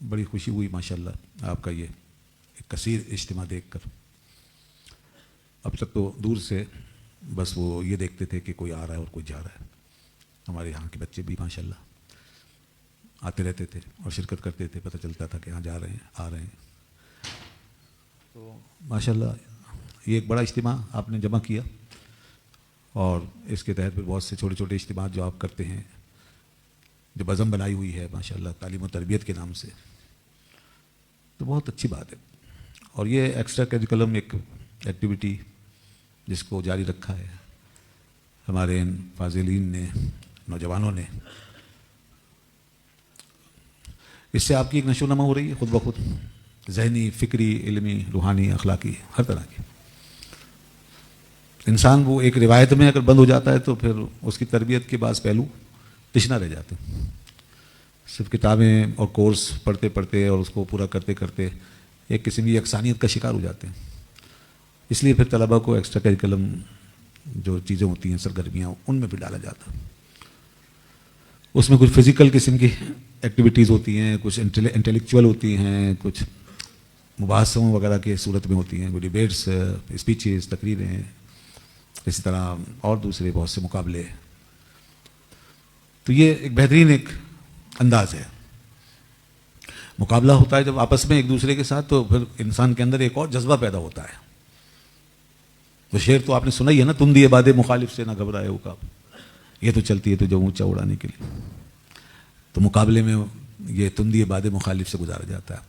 بڑی خوشی ہوئی ماشاءاللہ آپ کا یہ ایک کثیر اجتماع دیکھ کر. اب تک تو دور سے بس وہ یہ دیکھتے تھے کہ کوئی آ رہا ہے اور کوئی جا رہا ہے. ہمارے یہاں کے بچے بھی ماشاءاللہ آتے رہتے تھے اور شرکت کرتے تھے, پتہ چلتا تھا کہ ہاں جا رہے ہیں, آ رہے ہیں. تو ماشاءاللہ یہ ایک بڑا اجتماع آپ نے جمع کیا, اور اس کے تحت پھر بہت سے چھوٹے چھوٹے اجتماعات جو آپ کرتے ہیں, جو بزم بنائی ہوئی ہے ماشاءاللہ تعلیم و تربیت کے نام سے, تو بہت اچھی بات ہے. اور یہ ایکسٹرا کریکولم ایک ایکٹیویٹی جس کو جاری رکھا ہے ہمارے ان فاضلین نے, نوجوانوں نے, اس سے آپ کی ایک نشو و نما ہو رہی ہے خود بخود, ذہنی, فکری, علمی, روحانی, اخلاقی, ہر طرح کی. انسان وہ ایک روایت میں اگر بند ہو جاتا ہے تو پھر اس کی تربیت کے بعض پہلو تشنا رہ جاتے ہیں. صرف کتابیں اور کورس پڑھتے پڑھتے اور اس کو پورا کرتے کرتے ایک قسم کی یکسانیت کا شکار ہو جاتے ہیں. اس لیے پھر طلباء کو ایکسٹرا کریکولم جو چیزیں ہوتی ہیں, سرگرمیاں, ان میں بھی ڈالا جاتا ہے. اس میں کچھ فزیکل قسم کی ایکٹیویٹیز ہوتی ہیں, کچھ انٹلیکچوئل ہوتی ہیں, کچھ مباحثوں وغیرہ کی صورت میں ہوتی ہیں, کوئی ڈیبیٹس, اسپیچز, تقریریں, اسی طرح اور دوسرے بہت سے مقابلے. تو یہ ایک بہترین ایک انداز ہے. مقابلہ ہوتا ہے جب آپس میں ایک دوسرے کے ساتھ, تو پھر انسان کے اندر ایک اور جذبہ پیدا ہوتا ہے. وہ شعر تو آپ نے سنا ہی ہے نا, تم دیے بادے مخالف سے نہ گھبرائے عقاب, یہ تو چلتی ہے تجھے اونچا اڑانے کے لیے. تو مقابلے میں یہ تم دیے بادے مخالف سے گزارا جاتا ہے.